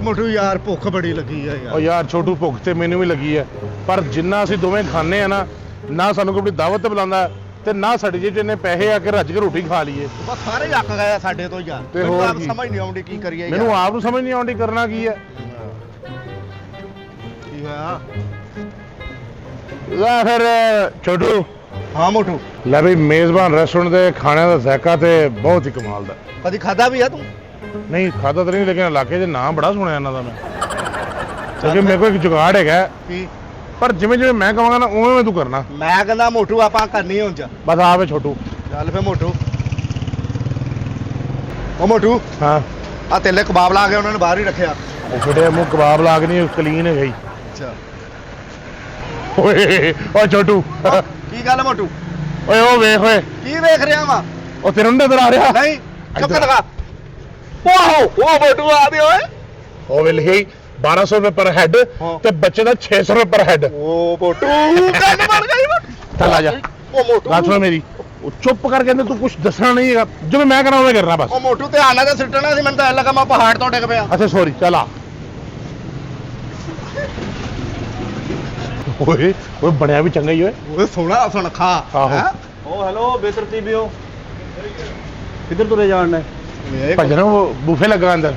ਮੋਟੂ ਯਾਰ ਭੁੱਖ ਬੜੀ ਲੱਗੀ ਆ ਉਹ ਯਾਰ ਛੋਟੂ ਭੁੱਖ ਤੇ ਮੈਨੂੰ ਵੀ ਲੱਗੀ ਹੈ, ਪਰ ਜਿੰਨਾ ਅਸੀਂ ਦੋਵੇਂ ਖਾਂਦੇ ਆ ਨਾ ਸਾਨੂੰ ਕੋਈ ਦਾਵਤ ਤੇ ਬੁਲਾਉਂਦਾ ਤੇ ਨਾ ਸਾਡੀ ਜੇ ਇੰਨੇ ਪੈਸੇ ਆ ਕੇ ਰੱਜ ਕੇ ਰੋਟੀ ਖਾ ਲਈਏ। ਬਸ ਸਾਰੇ ਅੱਕ ਗਏ ਸਾਡੇ ਤੋਂ ਯਾਰ। ਤੇ ਹੋਰ ਆਪ ਕੀ? ਸਮਝ ਨਹੀਂ ਆਉਂਦੀ ਕੀ ਕਰੀਏ ਯਾਰ। ਮੈਨੂੰ ਆਪ ਨੂੰ ਸਮਝ ਨਹੀਂ ਆਉਂਦੀ ਕਰਨਾ ਕੀ ਹੈ। ਕੀ ਹੋਇਆ? ਲੈ ਫਿਰ ਛੋਟੂ। ਹਾਂ ਮੋਟੂ, ਲੈ ਵੀ ਮੇਜ਼ਬਾਨ ਰੈਸਟੋਰੈਂਟ ਦੇ ਖਾਣਿਆਂ ਦਾ ਜ਼ਾਇਕਾ ਤੇ ਬਹੁਤ ਹੀ ਕਮਾਲ ਦਾ। ਕਦੀ ਖਾਦਾ ਵੀ ਆ ਤੂੰ? ਨਹੀਂ ਖਾਦਾ ਤਾਂ ਨਹੀਂ, ਲੇਕਿਨ ਇਲਾਕੇ 'ਚ ਨਾਮ ਬੜਾ ਸੁਣਿਆ ਇਹਨਾਂ ਦਾ ਮੈਂ, ਕਿਉਂਕਿ ਮੇਰੇ ਕੋਲ ਇੱਕ ਜੁਗਾੜ ਹੈਗਾ। ਕੀ? ਪਰ ਜਿਵੇਂ ਜਿਵੇਂ ਮੈਂ ਕਹਾਂਗਾ ਨਾ ਉਵੇਂ ਤੂੰ ਕਰਨਾ। ਮੈਂ ਕਹਿੰਦਾ ਮੋਟੂ ਆਪਾਂ ਕਰਨੀ ਹੁਣ ਚ। ਬਸ ਆਵੇ ਛੋਟੂ। ਚੱਲ ਫੇ ਮੋਟੂ। ਉਹ ਮੋਟੂ, ਹਾਂ ਆ ਤੇਲੇ ਕਬਾਬ ਲਾ ਕੇ ਉਹਨਾਂ ਨੇ ਬਾਹਰ ਹੀ ਰੱਖਿਆ। ਉਹ ਛੋਟੇ ਮੂੰਹ ਕਬਾਬ ਲਾ ਕੇ ਨਹੀਂ, ਕਲੀਨ ਹੈ ਗਈ। ਅੱਛਾ ਓਏ ਓ ਛੋਟੂ, ਕੀ ਗੱਲ ਮੋਟੂ? ਓਏ ਉਹ ਵੇਖ ਓਏ, ਕੀ ਵੇਖ ਰਿਹਾ ਵਾ? ਉਹ ਤੇਰੇ ਨੂੰ ਨਜ਼ਰ ਆ ਰਿਹਾ? ਨਹੀਂ ਚੁੱਪ ਕਰ ਲਗਾ। ਵਾਓ ਉਹ ਮੋਟੂ ਆ ਦੇ ਓਏ। ਉਹ ਵੇ ਲਿਖੀ 1200 ਰੁਪਏ ਪਰ ਹੈਡ ਤੇ ਬੱਚੇ ਦਾ 600 ਰੁਪਏ ਪਰ ਹੈਡ। ਉਹ ਮੋਟੂ ਗੱਲ ਬਣ ਗਈ। ਚੱਲ ਆ ਜਾ। ਉਹ ਮੋਟੂ ਗੱਲ ਸੁਣ ਮੇਰੀ, ਉਹ ਚੁੱਪ ਕਰ ਕਹਿੰਦੇ ਤੂੰ ਕੁਝ ਦੱਸਣਾ ਨਹੀਂ ਹੈਗਾ, ਜਿਵੇਂ ਮੈਂ ਕਰਾਂ ਉਵੇਂ ਕਰਨਾ ਬਸ। ਉਹ ਮੋਟੂ ਧਿਆਨ ਨਾਲ ਸਿੱਟਣਾ ਸੀ, ਮੈਨੂੰ ਤਾਂ ਐ ਲੱਗਾ ਮੈਂ ਪਹਾੜ ਤੋਂ ਡਿੱਗ ਪਿਆ। ਅੱਛਾ ਸੌਰੀ, ਚੱਲ ਆ। ਓਏ ਓਏ ਬਣਿਆ ਵੀ ਚੰਗਾ ਹੀ ਓਏ। ਓਏ ਸੋਹਣਾ ਸੁਣ ਖਾ। ਆਹੋ। ਉਹ ਹੈਲੋ ਬੇਤਰਤੀਬਿਓ, ਕਿੱਧਰ ਤੁਰੇ ਜਾਣ ਨੇ? ਭਜਨ ਉਹ ਬੂਫੇ ਲੱਗਾ ਅੰਦਰ।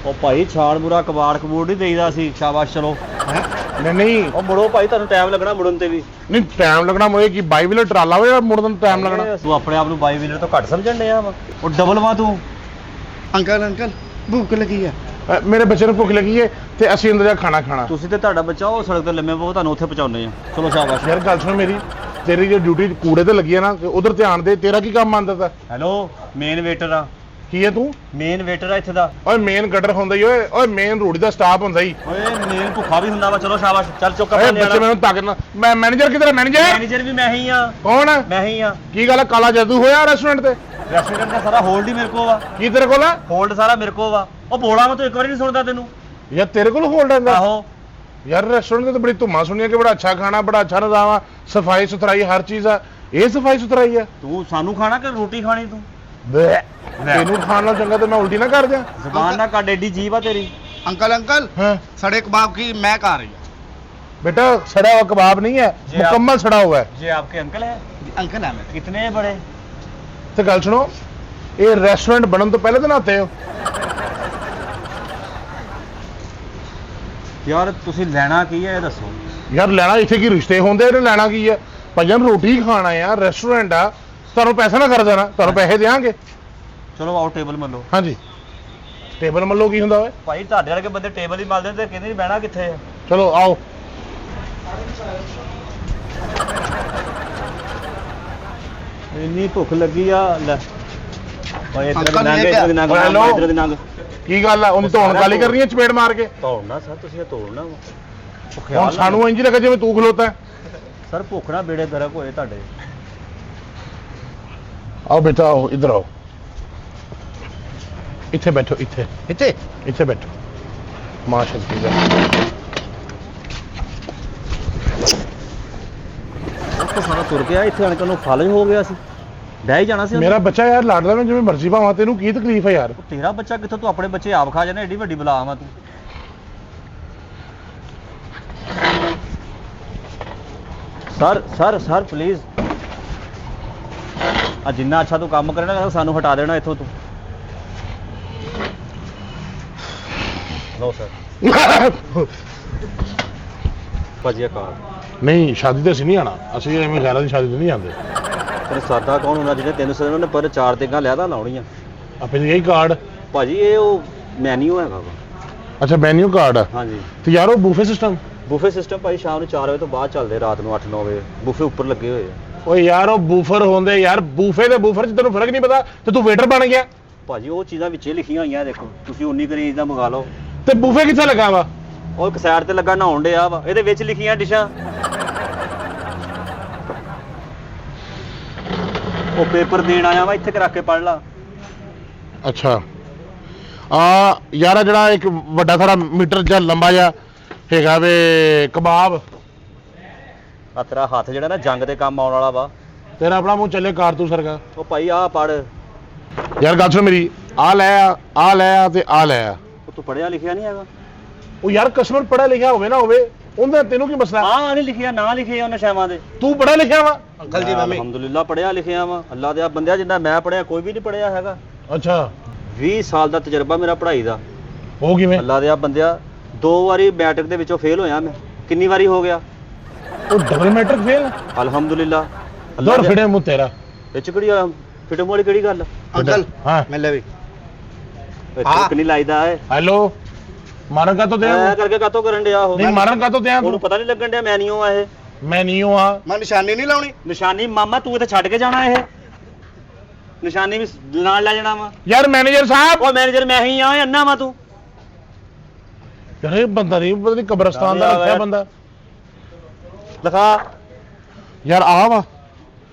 ਉਹ ਭਾਈ ਛਾਣ ਬੁਰਾ ਕਬਾੜ ਕਬੂੜ ਨਹੀਂ ਦੇਈਦਾ ਸੀ। ਸ਼ਾਬਾਸ਼ ਚਲੋ। ਨਹੀਂ ਨਹੀਂ ਉਹ ਮੁੜੋ ਭਾਈ, ਤੁਹਾਨੂੰ ਟਾਈਮ ਲੱਗਣਾ ਮੁੜਨ ਤੇ ਵੀ। ਨਹੀਂ, ਟਾਈਮ ਲੱਗਣਾ ਮੋਏ ਕੀ 22 ਵੀਲਰ ਟਰਾਲਾ ਹੋਵੇ ਜਾਂ ਮੁੜਨ ਨੂੰ ਟਾਈਮ ਲੱਗਣਾ? ਤੂੰ ਆਪਣੇ ਆਪ ਨੂੰ 22 ਵੀਲਰ ਤੋਂ ਘੱਟ ਸਮਝਣ ਡਿਆ ਵਾ। ਉਹ ਡਬਲ ਵਾ ਤੂੰ। ਅੰਕਲ ਭੁੱਖ ਲੱਗੀ ਆ। ਮੇਰੇ ਬੱਚੇ ਨੂੰ ਭੁੱਖ ਲੱਗੀ ਏ ਤੇ ਅਸੀਂ ਅੰਦਰ ਜਾ ਖਾਣਾ ਖਾਣਾ। ਤੁਸੀਂ ਤੇ ਤੁਹਾਡਾ ਬੱਚਾ ਉਹ ਸੜਕ ਤੇ ਲੰਮੇ ਪਓ, ਤੁਹਾਨੂੰ ਉੱਥੇ ਪਹੁੰਚਾਉਂਦੇ ਆ। ਚਲੋ ਸ਼ਾਬਾਸ਼। ਯਾਰ ਗੱਲ ਸੁਣ ਮੇਰੀ, ਤੇਰੀ ਜੋ ਡਿਊਟੀ ਕੂੜੇ ਤੇ ਲੱਗੀ ਹੈ ਨਾ, ਉਧਰ ਧਿਆਨ ਦੇ। ਤੇਰਾ ਕੀ ਕੰਮ ਆਂਦਾ ਤਾ? ਹੈਲੋ ਮੇਨ ਵੇਟਰ ਆ। ਕੀ ਹੈ ਤੂੰ? ਮੇਨ ਵੇਟਰ ਆ ਇੱਥੇ ਦਾ। ਓਏ ਮੇਨ ਗਟਰ ਹੁੰਦਾ ਹੀ ਓਏ, ਓਏ ਮੇਨ ਰੋੜੀ ਦਾ ਸਟਾਫ ਹੁੰਦਾ ਹੀ। ਓਏ ਮੇਨ ਭੁੱਖਾ ਵੀ ਹੁੰਦਾ ਵਾ। ਚਲੋ ਸ਼ਾਬਾਸ਼, ਚੱਲ ਚੁੱਕ ਓਏ ਆਪਣੇ ਬੱਚੇ ਮੈਨੂੰ ਤਾਕਤ ਨਾ। ਮੈਂ ਮੈਨੇਜਰ ਕਿਧਰ? ਮੈਨੇਜਰ ਮੈਨੇਜਰ ਵੀ ਮੈਂ ਹੀ ਆ। ਕੌਣ ਹੈ? ਮੈਂ ਹੀ ਆ। ਕੀ ਗੱਲ ਹੈ, ਕਾਲਾ ਜਾਦੂ ਹੋਇਆ ਰੈਸਟੋਰੈਂਟ ਤੇ? ਰੈਸਟੋਰੈਂਟ ਦਾ ਸਾਰਾ ਹੋਲਡ ਹੀ ਮੇਰੇ ਕੋਲ ਵਾ। ਕੀ ਤੇਰੇ ਕੋਲ ਹੈ? ਹੋਲਡ ਸਾਰਾ ਮੇਰੇ ਕੋਲ ਵਾ। ਉਹ ਬੋਲਾ ਮੈਂ ਤੂੰ ਇੱਕ ਵਾਰੀ ਨਹੀਂ ਸੁਣਦਾ ਤੈਨੂੰ? ਯਾਰ ਤੇਰੇ ਕੋਲ ਹੋਲਡ ਹੈ? ਆਹੋ। ਯਾਰ ਰੈਸਟੋਰੈਂਟ ਤੇ ਤਾਂ ਬੜੀ ਧੁੰਮਾਂ ਸੁਣੀਆਂ ਕਿ ਬੜਾ ਅੱਛਾ ਖਾਣਾ, ਬੜਾ ਅੱਛਾ ਨਿਜ਼ਾਮ, ਸਫਾਈ ਸੁਥਰਾਈ ਹਰ ਚੀਜ਼ ਆ। ਇਹ ਸਫਾਈ ਸੁਥਰਾਈ ਆ? ਤੂੰ ਸਾਨੂੰ ਖਾਣਾ ਕਿ ਰੋਟੀ ਖਾਣੀ ਤੂੰ? ਤੈਨੂੰ ਖਾਣ ਨਾਲ ਚੰਗਾ ਤੇ ਮੈਂ ਉਲਟੀ ਨਾ ਕਰ ਜਾ। ਜ਼ਬਾਨ ਨਾ ਕੱਢ, ਏਡੀ ਜੀਭ ਆ ਤੇਰੀ। ਅੰਕਲ ਹਾਂ ਸੜੇ ਕਬਾਬ ਕੀ ਮੈਂ ਖਾ ਰਹੀ ਆ। बेटा सड़ा हुआ कबाब नहीं है, मुकम्मल सड़ा हुआ है। ये आपके अंकल है? अंकल है मेरे। कितने बड़े? तो गल सुनो, ये रेस्टोरेंट बनने तो पहले तो नहाते हो? यार तुसी लेना की है दसो। यार लेना इतने की रिश्ते होंगे ने, लेना की है भजन रोटी खाना यार, रेस्टोरेंट आ, तुहानू पैसा ना कर देना, तुहानू पैसे देंगे। चलो आओ टेबल मलो। हाँ जी टेबल मलो की हुंदा ओए? भाई ਤੁਹਾਡੇ ਵਰਗੇ ਬੰਦੇ ਟੇਬਲ ਹੀ ਮਲਦੇ ਤੇ ਕਹਿੰਦੇ ਬਹਿਣਾ ਕਿੱਥੇ? चलो आओ। ਇੰਨੀ ਭੁੱਖ ਲੱਗੀ ਆ ਲੈ। ਓਏ ਇਧਰ ਅੰਕਲ ਦੀ ਨੰਗ, ਇਹ ਇਧਰ ਦੀ ਨੰਗ, ਕਿਆ? ਹੈਲੋ। ਇਧਰ ਦੀ ਨੰਗ। की गल है, उन्हें धोन गाली करनी है चपेट मार के? ਤੋੜਨਾ ਸਰ, ਤੁਸੀਂ ਇਹ ਤੋੜਨਾ ਵਾ। ਹੁਣ ਸਾਨੂੰ ਇੰਜ ਲੱਗਾ ਜਿਵੇਂ ਤੂੰ ਖਲੋਤਾ ਹੈ। ਸਰ ਭੁੱਖ ਨਾ ਬੇੜੇ ਗਰਕ ਹੋਏ ਤੁਹਾਡੇ। आओ बेटा आओ, इधर आओ, इत्थे बैठो, इत्थे इत्थे इत्थे बैठो। माशाअल्लाह ਉਹ ਤਾਂ ਸਾਰਾ ਤੁਰ ਗਿਆ, ਇੱਥੇ ਆਣ ਕੇ ਉਹਨੂੰ ਫਾਲਜ ਹੋ ਗਿਆ ਸੀ। ਬਹਿ ਹੀ ਜਾਣਾ ਸੀ ਉਹਨੇ। मेरा बच्चा यार लाडला में जिवें मर्जी भावां, तेनू की तकलीफ है यार? ਉਹ ਤੇਰਾ ਬੱਚਾ ਕਿੱਥੋਂ? ਤੂੰ ਆਪਣੇ ਬੱਚੇ ਆਪ ਖਾ ਜਾਣਾ, ਏਡੀ ਵੱਡੀ ਬਲਾ ਵਾ ਤੂੰ। ਸਰ ਸਰ ਸਰ ਪਲੀਜ਼, ਆ ਜਿੰਨਾ ਅੱਛਾ ਤੂੰ ਕੰਮ ਕਰੇਗਾ ਸਾਨੂੰ ਹਟਾ ਦੇਣਾ ਇੱਥੋਂ ਤੂੰ। ਲਓ ਸਰ। ਭਾਜੀ ਕਾਰ नहीं शादी तो असं नहीं आना, असं एवं गैर की शादी तो नहीं आते। ਤੈਨੂੰ ਸਾਦਾ ਕੌਣ ਹੁੰਦਾ ਜਿਹਨੇ 300 ਉਹਨਾਂ ਨੇ ਪਰ 4 ਦਿਨਾਂ ਲਿਆਦਾ ਲਾਉਣੀਆਂ? अपने यही कार्ड? ਭਾਜੀ ਇਹ ਉਹ ਮੈਨੂ ਹੈਗਾ ਵਾ। अच्छा मेन्यू कार्ड है ਹਾਂਜੀ तो यार वो बूफे सिस्टम? ਬੂਫੇ ਸਿਸਟਮ ਭਾਈ ਸ਼ਾਮ ਨੂੰ 4 ਵਜੇ ਤੋਂ ਬਾਅਦ ਚੱਲਦੇ, ਰਾਤ ਨੂੰ 8-9 ਵਜੇ ਬੂਫੇ ਉੱਪਰ ਲੱਗੇ ਹੋਏ ਆ। ओए यार वो बूफर होंगे यार, बूफे ते बूफर च तेनू फर्क नहीं पता ते तू वेटर बन गया? ਭਾਜੀ ਉਹ ਚੀਜ਼ਾਂ ਵਿੱਚੇ ਲਿਖੀਆਂ ਹੋਈਆਂ ਦੇਖੋ, ਤੁਸੀਂ 19 ਕਰੀਜ਼ ਦਾ ਮੰਗਾ ਲਓ। ते बूफे कित्थे लगा वा? ਉਹ ਇੱਕ ਸਾਈਡ ਤੇ ਲੱਗਾ ਨਹਾਉਣ ਡਿਆ ਵਾ, ਇਹਦੇ ਵਿੱਚ ਲਿਖੀਆਂ ਡਿਸ਼ਾਂ। ਉਹ ਪੇਪਰ ਦੇਣ ਆਇਆ ਵਾ, ਇੱਥੇ ਰੱਖ ਕੇ ਪੜ੍ਹ ਲਾ। अच्छा यार जड़ा एक वड्डा सारा मीटर जा लंबा जा हैगा वे कबाब, ਆ ਤੇਰਾ ਹੱਥ ਜਿਹੜਾ ਨਾ ਜੰਗ ਦੇ ਕੰਮ ਆਉਣ ਵਾਲਾ ਵਾ। तेरा अपना मुंह चले कारतूस सरका। ਉਹ ਭਾਈ ਆਹ ਪੜ੍ਹ। यार गल सुन मेरी, आ ले आ ते आ ले आ। ਉਹ ਤੂੰ ਪੜਿਆ ਲਿਖਿਆ ਨਹੀਂ ਹੈਗਾ? ਉਹ ਯਾਰ ਕਸਟਮਰ ਪੜਿਆ ਲਿਖਿਆ ਹੋਵੇ ਨਾ ਹੋਵੇ ਉਹਦਾ ਤੈਨੂੰ ਕੀ ਮਸਲਾ? ਹਾਂ ਨਹੀਂ ਲਿਖਿਆ, ਨਾ ਲਿਖੇ ਉਹਨਾਂ ਸ਼ਾਮਾਂ ਦੇ। ਤੂੰ ਪੜਿਆ ਲਿਖਿਆ ਵਾ? ਅੰਕਲ ਜੀ ਮੰਮੀ ਅਲਹਮਦੁਲਿਲਾ ਪੜਿਆ ਲਿਖਿਆ ਵਾ, ਅੱਲਾ ਦੇ ਆ ਬੰਦਿਆ, ਜਿੰਨਾ ਮੈਂ ਪੜਿਆ ਕੋਈ ਵੀ ਨਹੀਂ ਪੜਿਆ ਹੈਗਾ। ਅੱਛਾ 20 ਸਾਲ ਦਾ ਤਜਰਬਾ ਮੇਰਾ ਪੜ੍ਹਾਈ ਦਾ। ਉਹ ਕਿਵੇਂ? ਅੱਲਾ ਦੇ ਆ ਬੰਦਿਆ 2 ਵਾਰੀ ਮੈਟ੍ਰਿਕ ਦੇ ਵਿੱਚੋਂ ਫੇਲ ਹੋਇਆ ਮੈਂ। ਕਿੰਨੀ ਵਾਰੀ ਹੋ ਗਿਆ? ਉਹ ਡਬਲ ਮੈਟ੍ਰਿਕ ਫੇਲ? ਅਲਹਮਦੁਲਿਲਾ। ਦੋਰ ਫਿੜੇ ਮੂੰਹ ਤੇਰਾ। ਇਹ ਚ ਕਿਹੜੀ ਫਿਟਮ ਵਾਲੀ ਕਿਹੜੀ ਗੱਲ? ਅੰਕਲ ਹਾਂ ਮਿਲ ਲੈ ਵੀ ਚੁੱਕ ਨਹੀਂ ਲਾਈਦਾ ਹੈ। ਹੈਲੋ ਮਾਰਨ ਕਾ ਤੋਂ ਦਿਆਂ? ਐ ਕਰਕੇ ਕਾਤੋਂ ਕਰਨ ਡਿਆ ਉਹ? ਨਹੀਂ ਮਾਰਨ ਕਾ ਤੋਂ ਦਿਆਂ? ਉਹਨੂੰ ਪਤਾ ਨਹੀਂ ਲੱਗਣ ਡਿਆ ਮੈਂ ਨਹੀਂ ਉਹ ਆ ਇਹ। ਮੈਂ ਨਹੀਂ ਉਹ ਆ। ਮੈਂ ਨਿਸ਼ਾਨੀ ਨਹੀਂ ਲਾਉਣੀ। ਨਿਸ਼ਾਨੀ ਮਾਮਾ ਤੂੰ ਇੱਥੇ ਛੱਡ ਕੇ ਜਾਣਾ ਇਹ? ਨਿਸ਼ਾਨੀ ਵੀ ਨਾਲ ਲੈ ਜਾਣਾ ਵਾ? ਯਾਰ ਮੈਨੇਜਰ ਸਾਹਿਬ। ਉਹ ਮੈਨੇਜਰ ਮੈਂ ਹੀ ਆ, ਅੰਨਾ ਵਾ ਤੂੰ? ਯਾਰ ਇਹ ਬੰਦਾ ਨਹੀਂ ਪਤਾ ਨਹੀਂ ਕਬਰਸਤਾਨ ਦਾ ਰੱਖਿਆ ਬੰਦਾ। ਦਿਖਾ ਯਾਰ ਆ ਵਾ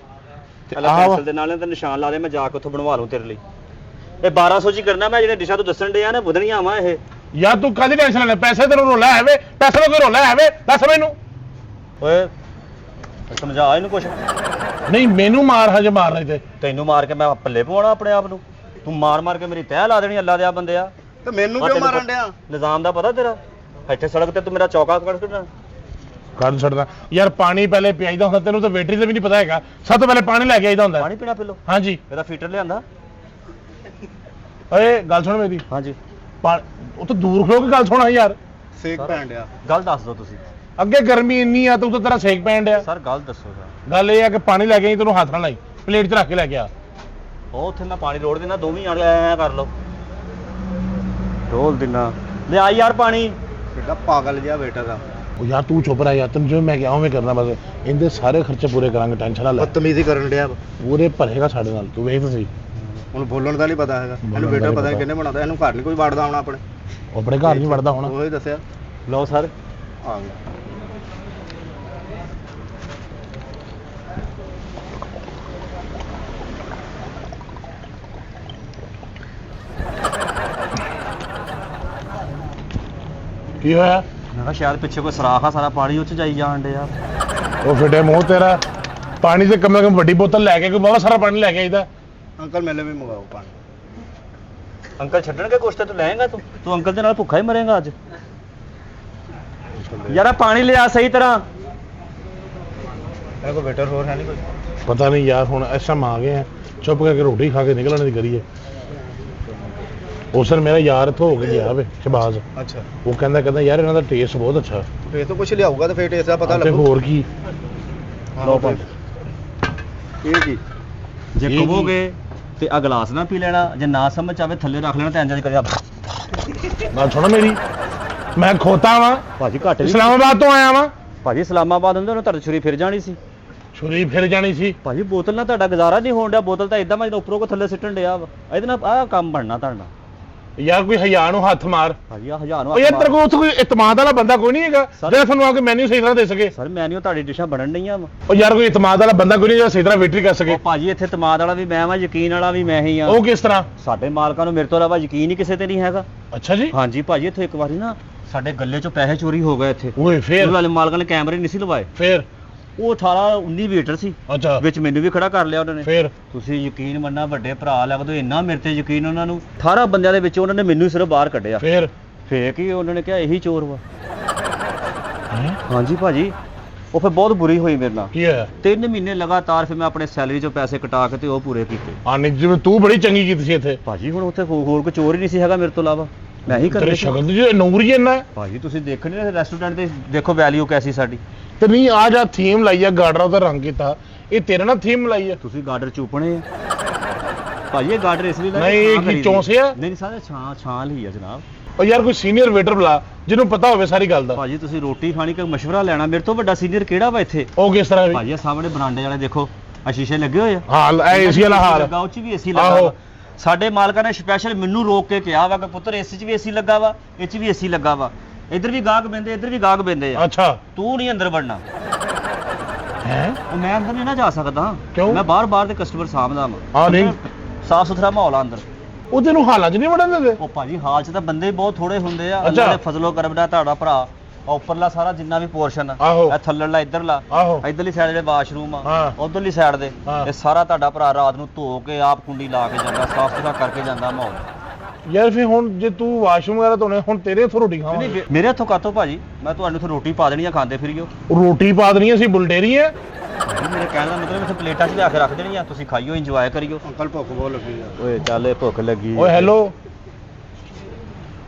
ਪਹਿਲਾਂ ਪੈਨਸਲ ਦੇ ਨਾਲ ਤੇ ਨਿਸ਼ਾਨ ਲਾ ਦੇ, ਮੈਂ ਜਾ ਕੇ ਉੱਥੋਂ ਬਣਵਾ ਲੂੰ ਤੇਰੇ ਲਈ। ਇਹ 1200 ਚ ਹੀ ਕਰਨਾ ਮੈਂ, ਜਿਹੜੇ ਡਿਸ਼ਾਂ ਤੂੰ ਦੱਸਣ ਡਿਆ ਨਾ ਵਧਣੀਆਂ ਵਾ ਇਹ। ਯਾਰ ਤੂੰ ਕਾਹਦੀ ਟੈਨਸ਼ਨ ਲੈਣਾ? ਪੈਸੇ ਤੈਨੂੰ ਰੋਲਾ ਹੈਵੇ? ਪੈਸੇ ਨੂੰ ਕੋਈ ਰੋਲਾ ਹੈਵੇ? ਦੱਸ ਮੈਨੂੰ। ਓਏ ਸਮਝਾ ਇਹਨੂੰ ਕੁਛ। ਨਹੀਂ ਮੈਨੂੰ ਮਾਰ ਹਜੇ ਮਾਰ ਰਹੀ ਤੇ ਤੈਨੂੰ ਮਾਰ ਕੇ ਮੈਂ ਪੱਲੇ ਪਵਾਉਣਾ ਆਪਣੇ ਆਪ ਨੂੰ? ਤੂੰ ਮਾਰ ਮਾਰ ਕੇ ਮੇਰੀ ਤਹਿ ਲਾ ਦੇਣੀ ਅੱਲਾ ਦੇ ਆ ਬੰਦਿਆ। ਤੇ ਮੈਨੂੰ ਕਿਉਂ ਮਾਰਨ ਡਿਆ? ਨਿਜ਼ਾਮ ਦਾ ਪਤਾ ਤੇਰਾ? ਇੱਥੇ ਸੜਕ ਤੇ ਤੂੰ ਮੇਰਾ ਚੌਕਾ ਕੱਢ ਕੱਢਣਾ। ਕੱਢ ਛੱਡਦਾ ਯਾਰ। ਪਾਣੀ ਪਹਿਲੇ ਪਿਆਈਦਾ ਹੁੰਦਾ, ਤੈਨੂੰ ਤਾਂ ਵੇਟਰੀ ਦਾ ਵੀ ਨਹੀਂ ਪਤਾ ਹੈਗਾ। ਸਭ ਤੋਂ ਪਹਿਲੇ ਪਾਣੀ ਲੈ ਕੇ ਆਈਦਾ ਹੁੰਦਾ। ਪਾਣੀ ਪੀਣਾ ਪੀ ਲੋ। ਹਾਂਜੀ ਇਹਦਾ ਫੀਟਰ ਲਿਆਂਦਾ? ਓਏ ਗੱਲ ਸੁਣ ਮੇਰੀ। ਹਾਂਜੀ ਉਹ ਤਾਂ ਦੂਰ ਖਲੋ ਕੇ ਗੱਲ ਸੁਣਾ ਯਾਰ। ਸੇਕ ਪੈਣ ਡਿਆ। ਗੱਲ ਦੱਸ ਦਿਓ ਤੁਸੀਂ। ਅੱਗੇ ਗਰਮੀ ਇੰਨੀ ਆ ਤੂੰ ਤਾਂ ਤੇਰਾ ਸੇਕ ਪੈਣ ਡਿਆ। ਸਰ ਗੱਲ ਦੱਸੋ ਸਰ। ਗੱਲ ਇਹ ਆ ਕਿ ਪਾਣੀ ਲੈ ਕੇ ਆਈ, ਤੈਨੂੰ ਹੱਥ ਨਾਲ ਲਾਈ ਪਲੇਟ 'ਚ ਰੱਖ ਕੇ ਲੈ ਕੇ ਆ। ਉਹ ਉੱਥੇ ਮੈਂ ਪਾਣੀ ਰੋੜ ਦੇਣਾ, ਦੋਵੇਂ ਜਾਣੇ ਐ ਕਰ ਲਓ। ਢੋਲ ਦਿਨਾ ਲਿਆ ਯਾਰ ਪਾਣੀ। ਕਿੱਡਾ ਪਾਗਲ ਜਿਹਾ ਵੇਟਰ ਆ। ਉਹ ਯਾਰ ਤੂੰ ਚੁੱਪ ਰਹਿ ਯਾਰ, ਤੈਨੂੰ ਜਿਵੇਂ ਮੈਂ ਕਿਹਾ ਉਵੇਂ ਕਰਨਾ ਬਸ। ਇਹਦੇ ਸਾਰੇ ਖਰਚੇ ਪੂਰੇ ਕਰਾਂਗੇ, ਟੈਨਸ਼ਨ ਨਾ ਲੈ। ਬਦਤਮੀਜ਼ੀ ਕਰਨ ਡਿਆ। ਪੂਰੇ ਭਰੇਗਾ ਸਾਡੇ ਨਾਲ, ਤੂੰ ਵੇਖ ਤਾਂ ਸਹੀ। ਹੁਣ ਬੋਲਣ ਦਾ ਨਹੀਂ ਪਤਾ ਹੈਗਾ ਇਹਨੂੰ। ਬੋਲਣ ਦਾ ਵੇਟਰ ਨਹੀਂ ਪਤਾ ਨਹੀਂ ਪਤਾ। ਕਿੰਨੇ ਬਣਾਉਂਦਾ ਇਹਨੂੰ। ਘਰ ਨਹੀਂ ਕੋਈ ਵੜਦਾ ਹੋਣਾ ਆਪਣੇ। ਉਹ ਆਪਣੇ ਘਰ ਨਹੀਂ ਵੜਦਾ ਹੋਣਾ। ਉਹੀ ਦੱਸਿਆ। ਲਓ ਸਰ। ਆ ਗਿਆ। ਕੀ ਹੋਇਆ? ਮੈਂ ਕਿਹਾ ਸ਼ਾਇਦ ਪਿੱਛੇ ਕੋਈ ਸਰਾਖ ਆ, ਸਾਰਾ ਪਾਣੀ ਉੱਚ ਜਾਈ ਜਾਣ ਡਿਆ। ਉਹ ਫਿੱਟੇ ਮੂੰਹ ਤੇਰਾ। ਪਾਣੀ ਤੇ ਕਮ ਸੇ ਕਮ ਵੱਡੀ ਬੋਤਲ ਲੈ ਕੇ, ਕੋਈ ਬਹੁਤ ਸਾਰਾ ਪਾਣੀ ਲੈ ਕੇ ਆਈਦਾ। ਅੰਕਲ ਮੇਲੇ ਵੀ ਮੰਗਾਓ ਪਾਣੀ। ਅੰਕਲ ਛੱਡਣਗੇ ਕੁਛ ਤੇ ਤੂੰ ਲੈਂਗਾ? ਤੂੰ ਅੰਕਲ ਦੇ ਨਾਲ ਭੁੱਖਾ ਹੀ ਮਰੇਗਾ ਅੱਜ। ਯਾਰ ਆਹ ਪਾਣੀ ਲਿਆ ਸਹੀ ਤਰ੍ਹਾਂ। ਇਹ ਕੋਈ ਵੇਟਰ ਹੋਰ ਹੈ ਨਹੀਂ ਕੋਈ? ਪਤਾ ਨਹੀਂ ਯਾਰ, ਹੁਣ ਇਸ ਟਾਈਮ ਆ ਗਏ ਆ, ਚੁੱਪ ਕਰਕੇ ਰੋਟੀ ਖਾ ਕੇ ਨਿਕਲਣ ਦੀ ਕਰੀਏ। ਉਸ ਦਿਨ ਮੇਰਾ ਯਾਰ ਇੱਥੋਂ ਹੋ ਕੇ ਗਿਆ ਵੇ ਸ਼ਬਾਜ਼। ਅੱਛਾ ਉਹ ਕਹਿੰਦਾ ਯਾਰ ਇਹਨਾਂ ਦਾ ਟੇਸਟ ਬਹੁਤ ਅੱਛਾ। ਫੇਰ ਤਾਂ ਕੁਝ ਲਿਆਊਗਾ ਤੇ ਫੇਰ ਟੇਸਟ ਦਾ ਪਤਾ ਤੇ ਲੱਗੂ। ਹੋਰ ਕੀ। ਲਓ ਭਾਈ। ਇਹ ਕੀ? ਜੇ ਇਹ ਕੀ? ਕਹੋਗੇ ਤੇ ਆ ਗਲਾਸ ਨਾ ਪੀ ਲੈਣਾ, ਜੇ ਨਾ ਸਮਝ ਆਵੇ ਥੱਲੇ ਰੱਖ ਲੈਣਾ ਤੇ ਇੰਜ ਕਰਿਆ। ਗੱਲ ਸੁਣ ਮੇਰੀ, ਮੈਂ ਖੋਤਾ ਵਾਂ, ਭਾਜੀ ਘੱਟ ਵੀ। ਇਸਲਾਮਾਬਾਦ ਤੋਂ ਆਇਆ ਵਾਂ। ਭਾਜੀ ਇਸਲਾਮਾਬਾਦ ਹੁੰਦੇ ਉਹਨੂੰ ਤੁਹਾਡੀ ਛੁਰੀ ਫਿਰ ਜਾਣੀ ਸੀ। ਛੁਰੀ ਫਿਰ ਜਾਣੀ ਸੀ। ਭਾਜੀ ਬੋਤਲ ਨਾਲ ਤੁਹਾਡਾ ਗੁਜ਼ਾਰਾ ਨਹੀਂ ਹੋਣ ਡਿਆ। ਬੋਤਲ ਤਾਂ ਇਦਾਂ ਮੈਂ ਉੱਪਰੋਂ ਕੋ ਥੱਲੇ ਸਿੱਟਣ ਡਿਆ ਵਾ। ਇਹਦੇ ਨਾਲ ਆਹ ਕੰਮ ਬਣਨਾ ਤੁਹਾਡਾ। ਯਾਰ ਕੋਈ ਹਯਾ ਨੂੰ ਹੱਥ ਮਾਰ। ਭਾਜੀ ਆ 1000 ਨੂੰ ਉਹ ਯਾਰ ਤੇਰੇ ਕੋਲ ਉੱਥੇ ਕੋਈ ਇਤਮਾਦ ਵਾਲਾ ਬੰਦਾ ਕੋਈ ਨਹੀਂ ਹੈਗਾ ਜਿਹੜਾ ਤੁਹਾਨੂੰ ਆ ਕੇ ਮੈਨੂ ਸਹੀ ਤਰ੍ਹਾਂ ਦੇ ਸਕੇ? ਸਰ ਮੈਨੂ ਤੁਹਾਡੀ ਡਿਸ਼ਾਂ ਬਣਨ ਡਈਆਂ ਵਾ। ਉਹ ਯਾਰ ਕੋਈ ਇਤਮਾਦ ਵਾਲਾ ਬੰਦਾ ਕੋਈ ਨਹੀਂ ਜਿਹੜਾ ਸਹੀ ਤਰ੍ਹਾਂ ਵੇਟਰੀ ਕਰ ਸਕੇ? ਉਹ ਭਾਜੀ ਇੱਥੇ ਤਮਾਦ ਵਾਲਾ ਵੀ ਮੈਂ ਵਾਂ, ਯਕੀਨ ਵਾਲਾ ਵੀ ਮੈਂ ਹੀ ਆ। ਉਹ ਕਿਸ ਤਰ੍ਹਾਂ? ਸਾਡੇ ਮਾਲਕਾਂ ਨੂੰ ਮੇਰੇ ਤੋਂ ਇਲਾਵਾ ਯਕੀਨ ਹੀ ਕਿਸੇ ਤੇ ਨਹੀਂ ਹੈਗਾ। ਅੱਛਾ ਜੀ। ਹਾਂਜੀ ਭਾਜੀ ਇੱਥੇ ਇੱਕ ਵਾਰੀ ਨਾ ਸਾਡੇ ਗੱਲੇ ਚੋਂ ਪੈਸੇ ਚੋਰੀ ਹੋ ਗਏ ਇੱਥੇ। ਓਏ ਫੇਰ? ਉਹ ਵਾਲੇ ਮਾਲਕਾਂ ਨੇ ਕੈਮਰੇ ਨਹੀਂ ਸੀ ਲਵਾਏ। ਫੇਰ? ਉਹ 18 19 ਵੇਟਰ ਸੀ, ਅੱਛਾ ਵਿੱਚ ਮੈਨੂੰ ਵੀ ਖੜਾ ਕਰ ਲਿਆ ਉਹਨਾਂ ਨੇ। ਫੇਰ? ਤੁਸੀਂ ਯਕੀਨ ਮੰਨਣਾ, ਵੱਡੇ ਭਰਾ ਲੱਗਦੇ ਇੰਨਾ ਮੇਰੇ ਤੇ ਯਕੀਨ ਉਹਨਾਂ ਨੂੰ। 18 ਬੰਦਿਆਂ ਦੇ ਵਿੱਚ ਉਹਨਾਂ ਨੇ ਮੈਨੂੰ ਸਿਰਫ ਬਾਹਰ ਕੱਢਿਆ। ਫੇਰ? ਫੇਕ ਹੀ ਉਹਨਾਂ ਨੇ ਕਿਹਾ ਇਹੀ ਚੋਰ ਵਾ। ਹੈਂ? ਹਾਂਜੀ ਭਾਜੀ ਉਹ ਫਿਰ ਬਹੁਤ ਬੁਰੀ ਹੋਈ ਮੇਰੇ ਨਾਲ। ਕੀ ਹੋਇਆ? 3 ਮਹੀਨੇ ਲਗਾਤਾਰ ਫਿਰ ਮੈਂ ਆਪਣੇ ਸੈਲਰੀ ਚੋਂ ਪੈਸੇ ਕਟਾ ਕੇ ਤੇ ਉਹ ਪੂਰੇ ਕੀਤੇ। ਆਨੇ ਜਿਵੇਂ ਤੂੰ ਬੜੀ ਚੰਗੀ ਕੀਤੀ ਸੀ ਇੱਥੇ। ਭਾਜੀ ਹੁਣ ਉੱਥੇ ਹੋਰ ਕੋਈ ਚੋਰ ਹੀ ਨਹੀਂ ਸੀ ਹੈਗਾ ਮੇਰੇ ਤੋਂ ਇਲਾਵਾ, ਮੈਂ ਹੀ ਤੇਰੇ ਕਰ ਸ਼ਕਲ ਦੀ ਨੂਰ ਹੀ ਇੰਨਾ। ਭਾਜੀ ਤੁਸੀਂ ਦੇਖਣੇ ਰੈਸਟੋਰੈਂਟ ਦੇ ਦੇਖੋ ਵੈਲਿਊ ਕੈਸੀ ਸਾਡੀ। ਤੇ ਨਹੀਂ ਆ ਜਾ ਥੀਮ ਲਾਈ ਆ, ਗਾਰਡਰਾਂ ਦਾ ਰੰਗ ਕੀਤਾ, ਇਹ ਤੇਰੇ ਨਾਲ ਥੀਮ ਲਾਈ ਆ? ਤੁਸੀਂ ਗਾਰਡਰ ਚੂਪਣੇ ਆ ਭਾਜੀ। ਇਹ ਗਾਰਡਰ ਇਸ ਲਈ ਲਾਇਆ ਨਹੀਂ, ਇਹ ਕੀ ਚੌਂਸੇ ਆ? ਨਹੀਂ ਸਾਰੇ ਛਾਂ ਲਈ ਆ ਜਨਾਬ। ਉਹ ਯਾਰ ਕੋਈ ਸੀਨੀਅਰ ਵੇਟਰ ਬੁਲਾ ਜਿਹਨੂੰ ਪਤਾ ਹੋਵੇ ਸਾਰੀ ਗੱਲ ਦਾ। ਭਾਜੀ ਤੁਸੀਂ ਰੋਟੀ ਖਾਣੀ ਕੋਈ ਮਸ਼ਵਰਾ ਲੈਣਾ, ਮੇਰੇ ਤੋਂ ਵੱਡਾ ਸੀਨੀਅਰ ਕਿਹੜਾ ਵਾ ਇੱਥੇ? ਉਹ ਕਿਸ ਤਰ੍ਹਾਂ ਵੀ? ਭਾਜੀ ਆਹ ਸਾਹਮਣੇ ਬਰਾਂਡੇ ਵਾਲੇ ਦੇਖੋ, ਆ ਸ਼ੀਸ਼ੇ ਲੱਗੇ ਹੋਏ ਆ। ਹਾਂ ਏਸੀ ਵਾਲਾ ਹਾਲ ਲੱਗਾ, ਉਹ ਚ ਵੀ ਏਸੀ ਲੱਗਾ ਆਹੋ। ਵਾ। ਸਾਡੇ ਮਾਲਕਾਂ ਨੇ ਸਪੈਸ਼ਲ ਮੈਨੂੰ ਰੋਕ ਕੇ ਕਿਹਾ ਵਾ ਕਿ ਪੁੱਤਰ ਏਸੀ ਚ ਵੀ ਏਸੀ ਲੱਗਾ ਵਾ, ਇਹ ਚ ਵੀ ਏਸੀ ਲੱਗਾ ਵਾ, ਇੱਧਰ ਵੀ ਗਾਹਕ ਬੰਦੇ, ਇੱਧਰ ਵੀ ਗਾਹਕ ਬੰਦੇ ਆ। ਅੱਛਾ ਤੂੰ ਨਹੀਂ ਅੰਦਰ ਵੜਨਾ। ਹੈ? ਉਹ ਮੈਂ ਅੰਦਰ ਨਹੀਂ ਨਾ ਜਾ ਸਕਦਾ। ਕਿਉਂ? ਮੈਂ ਬਾਹਰ ਦੇ ਕਸਟਮਰ ਸਾਂਭਦਾ ਵਾਂ। ਹਾਂ ਨਹੀਂ ਸਾਫ ਸੁਥਰਾ ਮਾਹੌਲ ਆ ਅੰਦਰ। ਉਹ ਤੈਨੂੰ ਹਾਲਾਂ 'ਚ ਨਹੀਂ ਵੜਨ ਦਿੰਦੇ? ਉਹ ਭਾਜੀ ਹਾਲ 'ਚ ਤਾਂ ਬੰਦੇ ਬਹੁਤ ਥੋੜੇ ਹੁੰਦੇ ਆ। ਅੱਛਾ। ਅੱਲਾ ਦੇ ਫਜ਼ਲੋ ਕਰਮ ਦਾ ਤੁਹਾਡਾ ਭਰਾ ਆ ਉੱਪਰਲਾ ਸਾਰਾ ਜਿੰਨਾ ਵੀ ਪੋਰਸ਼ਨ ਆ, ਆਹੋ। ਇਹ ਥੱਲੜਲਾ ਇੱਧਰਲਾ, ਆਹੋ। ਇੱਧਰਲੀ ਸਾਈਡ ਜਿਹੜੇ ਵਾਸ਼ਰੂਮ ਆ, ਹਾਂ। ਉਧਰਲੀ ਸਾਈਡ ਦੇ, ਹਾਂ। ਇਹ ਸਾਰਾ ਤੁਹਾਡਾ ਭਰਾ ਰਾਤ ਨੂੰ ਧੋ ਕੇ ਆਪ ਕੁੰਡੀ ਲਾ ਕੇ ਜਾਂਦਾ, ਸਾਫ ਸੁਥਰਾ ਕਰਕੇ ਜਾਂਦਾ ਮਾਹੌਲ। ਯਾਰ ਫਿਰ ਹੁਣ ਜੇ ਤੂੰ ਵਾਸ਼ਰੂਮ ਵਗੈਰਾ ਧੋਣੇ ਹੁਣ ਤੇਰੇ ਹੱਥੋਂ ਰੋਟੀ ਖਾਵਾਂਗੇ। ਨਹੀਂ ਮੇਰੇ ਹੱਥੋਂ ਕਾਤੋਂ ਭਾਜੀ, ਮੈਂ ਤੁਹਾਨੂੰ ਇੱਥੇ ਰੋਟੀ ਪਾ ਦੇਣੀ ਆ, ਖਾਂਦੇ ਫਿਰਿਓ। ਰੋਟੀ ਪਾ ਦੇਣੀ ਅਸੀਂ ਬੁਲਟੇਰੀ ਆ। ਮੇਰੇ ਕਹਿਣ ਦਾ ਮਤਲਬ ਇੱਥੇ ਪਲੇਟਾਂ 'ਚ ਲਿਆ ਕੇ ਰੱਖ ਦੇਣੀ ਆ, ਤੁਸੀਂ ਖਾਈਓ, ਇੰਜੋਏ ਕਰਿਓ। ਅੰਕਲ ਭੁੱਖ ਬਹੁਤ ਲੱਗੀ ਆ। ਓਏ ਚੱਲ ਭੁੱਖ ਲੱਗੀ। ਓਏ ਹੈਲੋ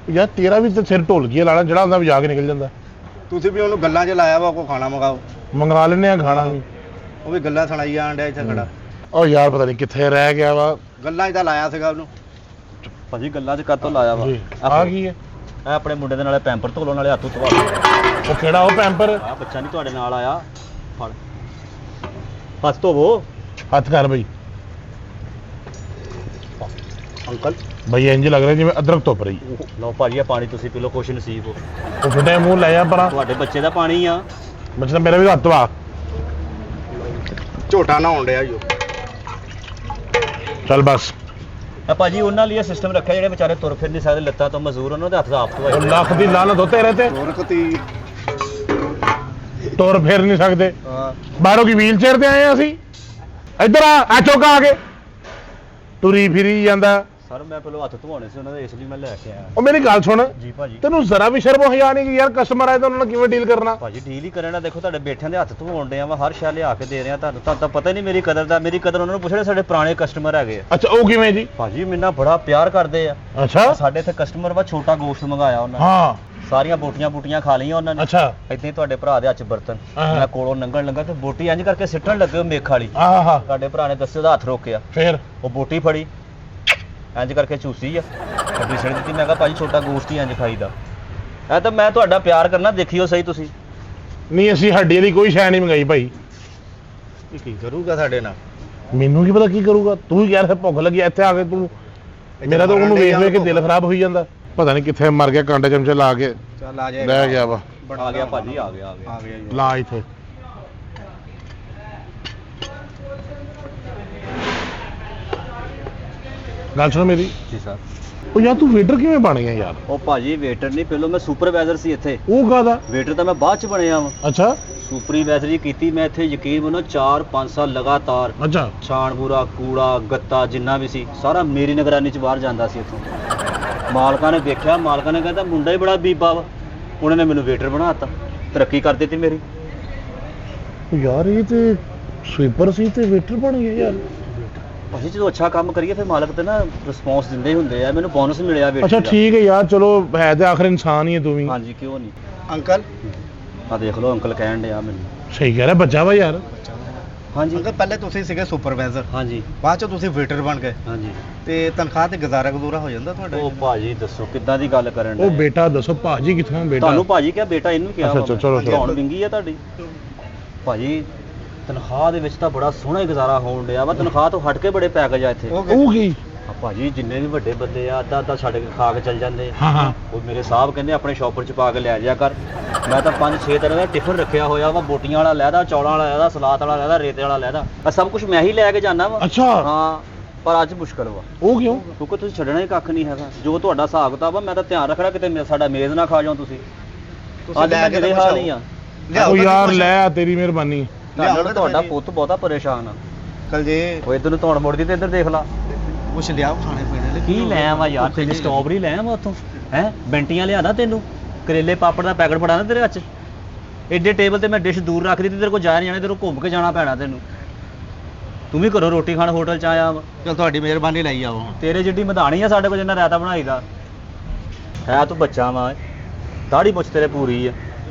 ਯਾਰ ਤੇਰਾ ਵੀ ਤੇ ਸਿਰ ਢੋਲ ਗਿਆ ਲਾਣਾ ਜਿਹੜਾ ਹੁੰਦਾ ਵਜਾ ਕੇ ਨਿਕਲ ਜਾਂਦਾ। ਤੁਸੀਂ ਵੀ ਉਹਨੂੰ ਗੱਲਾਂ 'ਚ ਲਾਇਆ ਵਾ, ਕੋਈ ਖਾਣਾ ਮੰਗਾਓ। ਮੰਗਾ ਲੈਨੇ ਆ ਖਾਣਾ ਵੀ। ਉਹ ਵੀ ਗੱਲਾਂ ਸੁਣਾਈ ਜਾਣ ਡਿਆ ਇੱਥੇ ਖੜਾ। ਓ ਯਾਰ ਪਤਾ ਨਹੀਂ ਕਿੱਥੇ ਰਹਿ ਗਿਆ ਵਾ। ਗੱਲਾਂ 'ਚ ਤਾਂ ਲਾਇਆ ਸੀਗਾ ਉਹਨੂੰ। ਭਾਜੀ ਗੱਲਾਂ 'ਚ ਕਾਤੋਂ ਲਾਇਆ ਵਾ? ਆ ਕੀ ਹੈ? ਇਹ ਆਪਣੇ ਮੁੰਡੇ ਦੇ ਨਾਲੇ ਪੈਂਪਰ ਧੋ ਲਓ, ਨਾਲੇ ਹੱਥ ਧਵਾ ਲਓ। ਉਹ ਕਿਹੜਾ ਉਹ ਪੈਂਪਰ? ਆ ਬੱਚਾ ਨਹੀਂ ਤੁਹਾਡੇ ਨਾਲ ਆਇਆ, ਫੜ ਹੱਥ ਧੋਵੋ। ਹੱਥ ਕਰ ਬਈ। ਅੰਕਲ ਬਈ ਇੰਜ ਲੱਗ ਰਿਹਾ ਜਿਵੇਂ ਅਦਰਕ ਧੁੱਪ ਰਹੀ। ਲਓ ਭਾਜੀ ਆ ਪਾਣੀ ਤੁਸੀਂ ਪੀ ਲਓ, ਖੁਸ਼ ਨਸੀਬ ਹੋ। ਉਹ ਫਿੱਟੇ ਮੂੰਹ ਲੈ ਜਾ ਪਰਾਂ। ਤੁਹਾਡੇ ਬੱਚੇ ਦਾ ਪਾਣੀ ਆ। ਬੱਚਾ ਮੇਰਾ ਵੀ ਹੱਥ ਵਾ। ਝੋਟਾ ਨਹਾਉਣ ਡਿਆ ਈ ਉਹ। ਚੱਲ ਬਸ। ਆ ਭਾਜੀ ਉਹਨਾਂ ਲਈ ਸਿਸਟਮ ਰੱਖਿਆ ਜਿਹੜੇ ਵਿਚਾਰੇ ਤੁਰ ਫਿਰ ਨਹੀਂ ਸਕਦੇ, ਲੱਤਾਂ ਤੋਂ ਮਜ਼ਦੂਰ, ਉਹਨਾਂ ਦੇ ਹੱਥ ਆਪ ਉਹ ਧਵਾਈ। ਲੱਖ ਦੀ ਲਾਨਤ ਹੋ ਤੇਰੇ ਤੇ। ਰੁਕਤੀ ਤੁਰ ਫਿਰ ਨਹੀਂ ਸਕਦੇ। ਹਾਂ ਬਾਹਰੋਂ ਕੀ ਵੀਲ ਚੇਅਰ ਤੇ ਆਏ ਆ ਅਸੀਂ? ਇੱਧਰ ਆ ਚੌਕਾ ਆ ਕੇ ਤੁਰੀ ਫਿਰੀ ਜਾਂਦਾ। ਸਰ ਮੈਂ ਪਹਿਲਾਂ ਹੱਥ ਧਵਾਉਣੇ ਸੀ ਉਹਨਾਂ ਦੇ, ਇਸ ਲਈ ਮੈਂ ਲੈ ਕੇ ਆਇਆ। ਉਹ ਮੇਰੀ ਗੱਲ ਸੁਣ, ਜੀ ਭਾਜੀ। ਤੈਨੂੰ ਜ਼ਰਾ ਵੀ ਸ਼ਰਮ ਹਯਾ ਨਹੀਂ ਕਿ ਯਾਰ ਕਸਟਮਰ ਆਏ ਤਾਂ ਉਹਨਾਂ ਨਾਲ ਕਿਵੇਂ ਡੀਲ ਕਰਨਾ? ਭਾਜੀ ਡੀਲ ਹੀ ਕਰਨਾ, ਦੇਖੋ ਤੁਹਾਡੇ ਬੈਠਿਆਂ ਦੇ ਹੱਥ ਧਵਾਉਣ ਡਿਆ ਵਾ, ਹਰ ਸ਼ੈ ਲਿਆ ਕੇ ਦੇ ਰਿਹਾ ਤੁਹਾਨੂੰ ਤਾਂ ਪਤਾ ਹੀ ਨਹੀਂ ਮੇਰੀ ਕਦਰ ਦਾ। ਮੇਰੀ ਕਦਰ ਉਹਨਾਂ ਨੂੰ ਪੁੱਛਣਾ, ਸਾਡੇ ਪੁਰਾਣੇ ਕਸਟਮਰ ਹੈਗੇ ਆ। ਅੱਛਾ ਉਹ ਕਿਵੇਂ ਜੀ? ਭਾਜੀ ਮੇਰੇ ਨਾਲ ਬੜਾ ਪਿਆਰ ਕਰਦੇ ਆ। ਅੱਛਾ ਸਾਡੇ ਇੱਥੇ ਕਸਟਮਰ ਵਾ, ਛੋਟਾ ਗੋਸ਼ਤ ਮੰਗਾਇਆ ਉਹਨਾਂ ਨੇ, ਹਾਂ ਸਾਰੀਆਂ ਬੂਟੀਆਂ ਖਾ ਲਈਆਂ ਉਹਨਾਂ ਨੇ। ਅੱਛਾ ਏਦਾਂ ਹੀ ਤੁਹਾਡੇ ਭਰਾ ਦੇ ਹੱਥ 'ਚ ਬਰਤਨ, ਹਾਂ। ਮੈਂ ਕੋਲੋਂ ਲੰਘਣ ਲੱਗਾ ਤੇ ਬੋਟੀ ਇੰਜ ਕਰਕੇ ਸਿੱਟਣ ਲੱਗੇ ਉਹ ਮੇਖ ਵਾਲੀ। ਆਹਾ ਤੁਹਾਡੇ ਭਰਾ ਨੇ ਦੱਸਿਆ ਉਹਦਾ ਹੱਥ ਰੋਕਿਆ, ਫਿਰ ਉਹ ਬੋਟੀ ਫੜੀ ਇੰਜ ਕਰਕੇ ਚੂਸੀ ਆ, ਅੱਡੀ ਛੱਡ ਦਿੱਤੀ। ਮੈਂ ਕਿਹਾ ਭਾਜੀ ਛੋਟਾ ਗੋਸ਼ਤ ਹੀ ਇੰਜ ਖਾਈਦਾ। ਇਹ ਤਾਂ ਮੈਂ ਤੁਹਾਡਾ ਪਿਆਰ ਕਰਨਾ, ਦੇਖਿਓ ਸਹੀ ਤੁਸੀਂ। ਨਹੀਂ ਅਸੀਂ ਹੱਡੀ ਵਾਲੀ ਕੋਈ ਸ਼ੈ ਨਹੀਂ ਮੰਗਾਈ ਭਾਈ। ਇਹ ਕੀ ਕਰੂਗਾ ਸਾਡੇ ਨਾਲ? ਮੈਨੂੰ ਕੀ ਪਤਾ ਕੀ ਕਰੂਗਾ? ਤੂੰ ਹੀ ਯਾਰ ਭੁੱਖ ਲੱਗੀ ਇੱਥੇ ਆ ਕੇ ਤੂੰ। ਮੇਰਾ ਤਾਂ ਉਹਨੂੰ ਵੇਖ ਵੇਖ ਕੇ ਦਿਲ ਖਰਾਬ ਹੋਈ ਜਾਂਦਾ। ਪਤਾ ਨਹੀਂ ਕਿੱਥੇ ਮਰ ਗਿਆ, ਕਾਂਟੇ ਚਮਚੇ ਲਾ ਕੇ ਚੱਲ ਆ ਜਾਏਗਾ। ਲੈ ਗਿਆ ਵਾ। ਆ ਗਿਆ ਭਾਜੀ, ਆ ਗਿਆ ਆ ਗਿਆ ਜੀ। ਲਾ ਇੱਥੇ। ਗੱਲ ਸੁਣ ਮੇਰੀ। ਜੀ ਸਰ। ਉਹ ਯਾਰ ਤੂੰ ਵੇਟਰ ਕਿਵੇਂ ਬਣ ਗਿਆ ਯਾਰ? ਉਹ ਭਾਜੀ ਵੇਟਰ ਨਹੀਂ, ਪਹਿਲਾਂ ਮੈਂ ਸੁਪਰਵਾਈਜ਼ਰ ਸੀ ਇੱਥੇ। ਉਹ ਕਾਹਦਾ? ਵੇਟਰ ਤਾਂ ਮੈਂ ਬਾਅਦ ਚ ਬਣਿਆ ਵਾਂ। ਅੱਛਾ ਸੁਪਰਵਾਈਜ਼ਰੀ ਕੀਤੀ ਮੈਂ ਇੱਥੇ, ਯਕੀਨ ਮੰਨੋ 4-5 ਸਾਲ ਲਗਾਤਾਰ। ਅੱਛਾ ਛਾਣ ਬੂਰਾ, ਕੂੜਾ, ਗੱਤਾ ਜਿੰਨਾ ਵੀ ਸੀ ਸਾਰਾ ਮੇਰੀ ਨਿਗਰਾਨੀ ਚ ਬਾਹਰ ਜਾਂਦਾ ਸੀ ਇੱਥੋਂ। ਮਾਲਕਾਂ ਨੇ ਦੇਖਿਆ, ਮਾਲਕਾਂ ਨੇ ਕਹਿੰਦਾ ਮੁੰਡਾ ਹੀ ਬੜਾ ਬੀਬਾ ਵਾ, ਉਹਨਾਂ ਨੇ ਮੈਨੂੰ ਵੇਟਰ ਬਣਾ ਦਿੱਤਾ, ਤਰੱਕੀ ਕਰ ਦਿੱਤੀ ਮੇਰੀ। ਯਾਰ ਇਹ ਤੇ ਸਵੀਪਰ ਸੀ ਤੇ ਵੇਟਰ ਬਣ ਗਿਆ ਯਾਰ। ਭਾਜੀ ਜਦੋਂ ਅੱਛਾ ਕੰਮ ਕਰੀਏ ਫਿਰ ਮਾਲਕ ਤੇ ਨਾ ਰਿਸਪੌਂਸ ਦਿੰਦੇ ਹੀ ਹੁੰਦੇ ਆ। ਮੈਨੂੰ ਬੋਨਸ ਮਿਲਿਆ ਵੇਟਰ ਅੱਛਾ ਦਾ। ਠੀਕ ਹੈ ਯਾਰ, ਚਲੋ ਹੈ ਤੇ ਆਖਰ ਇਨਸਾਨ ਹੀ ਹੈ ਤੂੰ ਵੀ। ਹਾਂਜੀ ਕਿਉਂ ਨਹੀਂ। ਅੰਕਲ ਆ ਦੇਖ ਲਓ ਅੰਕਲ ਕਹਿਣ ਡਿਆ ਮੈਨੂੰ। ਸਹੀ ਕਹਿ ਰਿਹਾ, ਬੱਚਾ ਵਾ ਯਾਰ। ਹਾਂਜੀ ਅੰਕਲ ਪਹਿਲੇ ਤੁਸੀਂ ਸੀਗੇ ਸੁਪਰਵਾਈਜ਼ਰ, ਹਾਂਜੀ ਬਾਅਦ ਚ ਤੁਸੀਂ ਵੇਟਰ ਬਣ ਗਏ, ਹਾਂਜੀ। ਤੇ ਤਨਖਾਹ ਤੇ ਗੁਜ਼ਾਰਾ ਗੁਜ਼ੂਰਾ ਹੋ ਜਾਂਦਾ ਤੁਹਾਡਾ? ਉਹ ਭਾਜੀ ਦੱਸੋ ਕਿੱਦਾਂ ਦੀ ਗੱਲ ਕਰਨ ਉਹ ਡਏ? ਬੇਟਾ ਦੱਸੋ ਭਾਜੀ ਕਿੱਥੋਂ ਬੇਟਾ? ਤੁਹਾਨੂੰ ਭਾਜੀ ਕਿਹਾ, ਬੇਟਾ ਇਹਨੂੰ ਕਿਹਾ। ਅੱਛਾ, ਚਲੋ, ਚਲੋ। ਕੌਣ ਵਿੰਗੀ ਆ ਤੁਹਾਡੀ? ਭਾਜੀ ਤਨਖਾਹ ਦੇ ਵਿੱਚ ਤਾਂ ਬੜਾ ਸੋਹਣਾ ਹੀ ਗੁਜ਼ਾਰਾ ਹੋਣ ਡਿਆ ਵਾ। ਤਨਖਾਹ ਤੋਂ ਹਟ ਕੇ ਬੜੇ ਪੈਕੇਜ ਆ ਇੱਥੇ। ਉਹ ਕੀ? ਆ ਭਾਜੀ ਜਿੰਨੇ ਵੀ ਵੱਡੇ ਬੰਦੇ ਆ ਅੱਧਾ ਛੱਡ ਕੇ ਖਾ ਕੇ ਚੱਲ ਜਾਂਦੇ ਆ। ਹਾਂ ਹਾਂ ਉਹ ਮੇਰੇ ਸਾਹਿਬ ਕਹਿੰਦੇ ਆਪਣੇ ਸ਼ੌਪਰ ਚ ਪਾ ਕੇ ਲੈ ਜਾਇਆ ਕਰ। ਮੈਂ ਤਾਂ 5-6 ਤਰ੍ਹਾਂ ਦਾ ਟਿਫਨ ਰੱਖਿਆ ਹੋਇਆ ਵਾ, ਬੋਟੀਆਂ ਵਾਲਾ ਲੈਦਾ, ਚੌਲਾਂ ਵਾਲਾ ਲੈਦਾ, ਸਲਾਦ ਵਾਲਾ ਲੈਦਾ, ਰੇਤੇ ਵਾਲਾ ਲੈਦਾ, ਆ ਸਭ ਕੁਝ ਮੈਂ ਹੀ ਲੈ ਕੇ ਜਾਂਦਾ ਵਾ। ਅੱਛਾ ਹਾਂ ਪਰ ਅੱਜ ਮੁਸ਼ਕਲ ਵਾ, ਉਹ ਕਿਉਂ? ਕਿਉਂਕਿ ਤੁਸੀਂ ਛੱਡਣਾ ਹੀ ਕੱਖ ਨਹੀਂ ਹੈਗਾ। ਜੋ ਤੁਹਾਡਾ ਹਿਸਾਬ ਕਿਤਾਬ ਆ ਮੈਂ ਤਾਂ ਧਿਆਨ ਰੱਖਣਾ ਕਿਤੇ ਸਾਡਾ ਮੇਜ਼ ਨਾ ਖਾ ਜਾਓ ਤੁਸੀਂ। ਅੱਜ ਲੈ ਕੇ ਮੇਰੇ ਹਾਲ ਨਹੀਂ ਆ। ਉਹ ਯਾਰ ਲੈ ਆ, ਤੇਰੀ ਮਿਹਰਬਾਨੀ। ਤੁਹਾਨੂੰ ਤੁਹਾਡਾ ਪੁੱਤ ਬਹੁਤਾ ਪਰੇਸ਼ਾਨ ਆ। ਕੱਲ ਜੇ ਉਹ ਇਧਰ ਨੂੰ ਧੌਣ ਮੁੜਦੀ ਤੇ ਇੱਧਰ ਦੇਖ ਲਾ। ਕੁਛ ਲਿਆਓ ਖਾਣੇ ਪੀਣੇ ਲਈ। ਕੀ ਲੈ ਆਵਾਂ ਯਾਰ, ਤੈਨੂੰ ਸਟ੍ਰਾਬੇਰੀ ਲੈ ਆਵਾਂ ਉੱਥੋਂ ਹੈ? ਬੈਂਟੀਆਂ ਲਿਆਦਾ ਤੈਨੂੰ, ਕਰੇਲੇ ਪਾਪੜ ਦਾ ਪੈਕਟ ਫੜਾਣਾ ਤੇਰੇ ਹੱਥ 'ਚ। ਏਡੇ ਟੇਬਲ ਤੇ ਮੈਂ ਡਿਸ਼ ਦੂਰ ਰੱਖ ਦਿੱਤੀ, ਤੇਰੇ ਕੋਲ ਜਾਇਆ ਨਹੀਂ ਜਾਣਾ, ਤੇਰੇ ਕੋਲ ਘੁੰਮ ਕੇ ਜਾਣਾ ਪੈਣਾ ਤੈਨੂੰ। ਤੂੰ ਵੀ ਘਰੋਂ ਰੋਟੀ ਖਾਣ ਹੋਟਲ 'ਚ ਆਇਆ ਵਾ। ਚਲ ਤੁਹਾਡੀ ਮਿਹਰਬਾਨੀ ਲਈ ਆਵੋ। ਤੇਰੇ ਜਿੱਡੀ ਮਧਾਣੀ ਆ ਸਾਡੇ ਕੋਲ ਜਿੰਨਾ ਰਾਇਤਾ ਬਣਾਈਦਾ ਹੈ। ਤੂੰ ਬੱਚਾ ਵਾ, ਦਾੜੀ ਮੁੱਛ ਤੇਰੇ ਪੂਰੀ ਆ।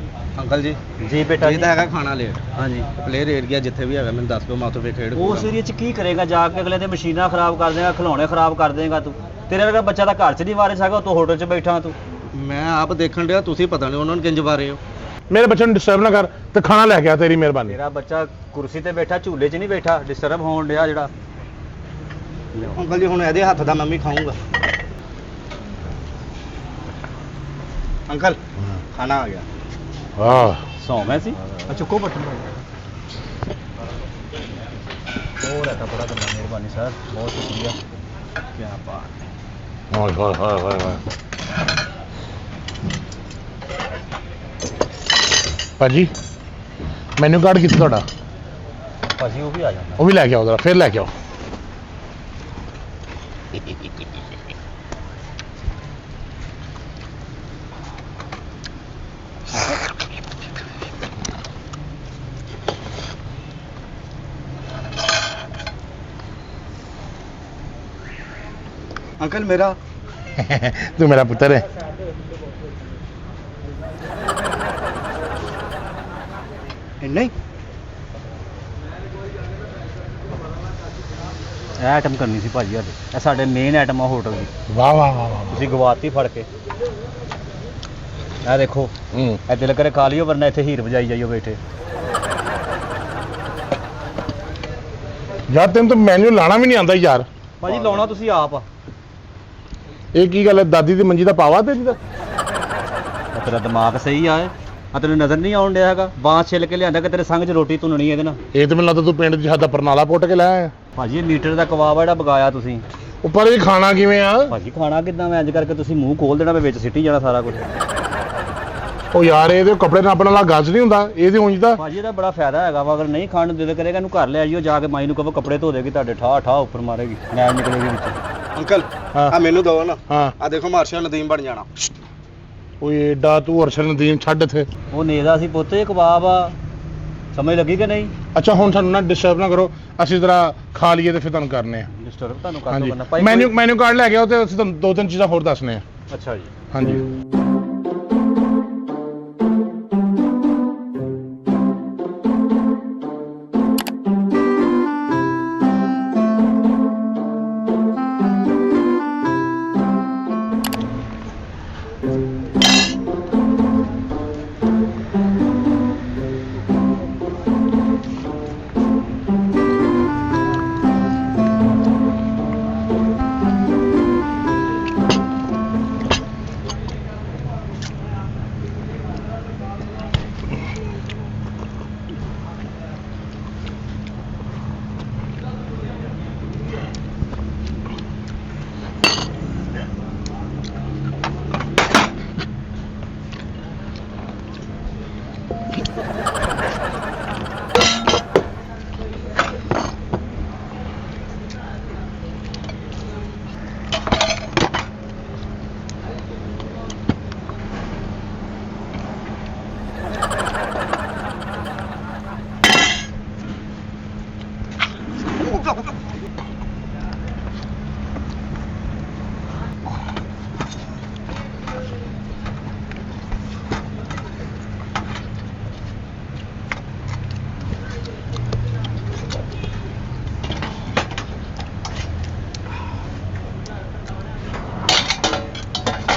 ਅੰਕਲ ਜੀ ਜੀ ਬੇਟਾ ਇਹ ਜੀ। ਤਾਂ ਹੈਗਾ ਖਾਣਾ ਲੇਟ, ਹਾਂਜੀ ਪਲੇਅਰ ਏਰੀਆ ਜਿੱਥੇ ਵੀ ਹੈਗਾ ਮੈਨੂੰ ਦੱਸ ਦਿਓ, ਮੈਂ ਉੱਥੇ ਵੇ ਖੇਡ ਉਸ ਏਰੀਏ 'ਚ ਕੀ ਕਰੇਗਾ ਜਾ ਕੇ? ਅਗਲੇ ਦੇ ਮਸ਼ੀਨਾਂ ਖਰਾਬ ਕਰ ਦੇਗਾ, ਖਿਡੌਣੇ ਖਰਾਬ ਕਰ ਦੇਗਾ ਤੂੰ। ਤੇਰੇ ਵਰਗਾ ਬੱਚਾ ਤਾਂ ਘਰ 'ਚ ਨਹੀਂ ਵਾਰਿਸ ਹੈਗਾ, ਤੂੰ ਹੋਟਲ 'ਚ ਬੈਠਾ ਤੂੰ। ਮੈਂ ਆਪ ਦੇਖਣ ਡਿਆ, ਤੁਸੀਂ ਪਤਾ ਨਹੀਂ ਉਹਨਾਂ ਨੂੰ ਕਿੰਜ ਵਾਰੇ ਹੋ। ਮੇਰੇ ਬੱਚੇ ਨੂੰ ਡਿਸਟਰਬ ਨਾ ਕਰ ਤੇ ਖਾਣਾ ਲੈ ਕੇ ਆ, ਤੇਰੀ ਮਿਹਰਬਾਨੀ। ਮੇਰਾ ਬੱਚਾ ਕੁਰਸੀ ਤੇ ਬੈਠਾ, ਝੂਲੇ 'ਚ ਨਹੀਂ ਬੈਠਾ, ਡਿਸਟਰਬ ਹੋਣ ਡਿਆ ਜਿਹੜਾ। ਅੰਕਲ ਜੀ ਹੁਣ ਇਹਦੇ ਹੱਥ ਦਾ ਮੈਂ ਵੀ ਖਾਊਂਗਾ। ਅੰਕਲ ਖਾਣਾ ਆ ਗਿਆ। ਆਹ ਸੌਵੇਂ ਸੀ ਆ ਚੁੱਕੋ ਬਟਨ ਹੋਰ ਹੈ ਤਾਂ ਬੜਾ ਗੱਲਾਂ, ਮਿਹਰਬਾਨੀ ਸਰ, ਬਹੁਤ ਸ਼ੁਕਰੀਆ। ਕੀ ਬਾਤ। ਹਾਏ ਹਾਏ ਹਾਏ ਹਾਏ ਹਾਏ। ਭਾਜੀ ਮੈਨੂ ਕਾਰਡ ਕਿੱਥੇ ਤੁਹਾਡਾ? ਭਾਜੀ ਉਹ ਵੀ ਆ ਜਾਂਦਾ। ਉਹ ਵੀ ਲੈ ਕੇ ਆਓ ਜ਼ਰਾ, ਫਿਰ ਲੈ ਕੇ ਆਓ। ਅੰਕਲ ਮੇਰਾ ਤੂੰ ਮੇਰਾ ਪੁੱਤਰ ਹੈ। ਇੰਨਾ ਹੀ ਇਹ ਆਈਟਮ ਕਰਨੀ ਸੀ ਭਾਜੀ ਸਾਡੇ, ਇਹ ਸਾਡੇ ਮੇਨ ਆਈਟਮ ਆ ਹੋਟਲ ਦੀ, ਵਾਹ ਵਾਹ ਵਾਹ ਵਾਹ। ਤੁਸੀਂ ਗਵਾਤੀ ਫੜ ਕੇ। ਇਹ ਦੇਖੋ, ਇਹ ਦਿਲ ਕਰੇ ਖਾ ਲਿਓ, ਵਰਨਾ ਇੱਥੇ ਹੀਰ ਵਜਾਈ ਜਾਈਓ ਬੈਠੇ। ਯਾਰ ਤੈਨੂੰ ਤਾਂ ਮੈਨੂ ਲਾਣਾ ਵੀ ਨਹੀਂ ਆਉਂਦਾ ਯਾਰ। ਭਾਜੀ ਲਾਉਣਾ ਤੁਸੀਂ ਆਪ ਆ। ਇਹ ਕੀ ਗੱਲ ਹੈ, ਦਾਦੀ ਦੀ ਮੰਜੀ ਦਾ ਪਾਵਾ ਤੇਰੀ ਦਾ? ਆਹ ਤੇਰਾ ਦਿਮਾਗ ਸਹੀ ਆ ਆ ਤੈਨੂੰ ਨਜ਼ਰ ਨਹੀਂ ਆਉਣ ਡਿਆ ਹੈਗਾ? ਬਾਂਸ ਛਿੱਲ ਕੇ ਲਿਆਂਦਾ ਕਿ ਤੇਰੇ ਸੰਗ 'ਚ ਰੋਟੀ ਧੁੰਨਣੀ ਇਹਦੇ ਨਾਲ? ਇਹ ਤਾਂ ਮੈਨੂੰ ਲੱਗਦਾ ਤੂੰ ਪਿੰਡ 'ਚ ਸਾਡਾ ਪਰਨਾਲਾ ਪੁੱਟ ਕੇ ਲਾਇਆ ਆ। ਭਾਜੀ ਇਹ ਮੀਟਰ ਦਾ ਕਬਾਬ ਆ ਜਿਹੜਾ ਬਗਾਇਆ ਤੁਸੀਂ। ਉੱਪਰ ਇਹ ਖਾਣਾ ਕਿਵੇਂ ਆ? ਭਾਜੀ ਖਾਣਾ ਕਿੱਦਾਂ? ਮੈਂ ਇੰਜ ਕਰਕੇ ਤੁਸੀਂ ਮੂੰਹ ਖੋਲ ਦੇਣਾ, ਮੈਂ ਵਿੱਚ ਸਿੱਟੀ ਜਾਣਾ ਸਾਰਾ ਕੁਝ। ਉਹ ਯਾਰ ਇਹਦੇ ਕੱਪੜੇ ਨਾਪਣ ਵਾਲਾ ਗੱਜ ਨਹੀਂ ਹੁੰਦਾ, ਇਹਦੇ ਉਂਝ ਦਾ। ਭਾਜੀ ਇਹਦਾ ਬੜਾ ਫਾਇਦਾ ਹੈਗਾ ਵਾ, ਅਗਰ ਨਹੀਂ ਖਾਣ ਨੂੰ ਦਿਲ ਕਰੇਗਾ ਇਹਨੂੰ ਘਰ ਲੈ ਆਈਓ, ਜਾ ਕੇ ਮਾਈ ਨੂੰ ਕਹੋ ਕੱਪੜੇ ਧੋ ਦੇਗੀ ਤੁਹਾਡੇ, ਠਾ ਠਾ ਉੱਪਰ ਮਾਰੇਗੀ, ਨੈਲ ਨਿਕਲੇਗੀ ਵਿੱਚ। ਅੰਕਲ ਹਾਂ। ਆ ਮੈਨੂੰ ਦਿਓ ਨਾ। ਹਾਂ। ਆ ਦੇਖੋ ਮਾਰਸ਼ਲ ਨਦੀਮ ਬਣ ਜਾਣਾ। ਓਏ ਏਡਾ ਤੂੰ ਅਰਸ਼ਦ ਨਦੀਮ ਛੱਡ ਇੱਥੇ। ਉਹ ਨੇਦਾ ਸੀ ਪੁੱਤ, ਇਹ ਕਬਾਬ ਆ, ਸਮਝ ਲੱਗੀ ਕਿ ਨਹੀਂ? ਅੱਛਾ ਹੁਣ ਸਾਨੂੰ ਨਾ ਡਿਸਟਰਬ ਨਾ ਕਰੋ, ਅਸੀਂ ਜ਼ਰਾ ਖਾ ਲਈਏ ਤੇ ਫਿਰ ਤੁਹਾਨੂੰ ਕਰਨੇ ਆ। ਡਿਸਟਰਬ ਤੁਹਾਨੂੰ ਕਰ ਹਾਂਜੀ ਦੋ ਕਰਨਾ ਮੈਨੂ ਕਾਰਡ ਲੈ ਕੇ ਆਓ ਤੇ ਅਸੀਂ ਤੁਹਾਨੂੰ ਦੋ ਤਿੰਨ ਚੀਜ਼ਾਂ ਹੋਰ ਦੱਸਣੇ ਆ। ਅੱਛਾ ਜੀ। ਹਾਂਜੀ।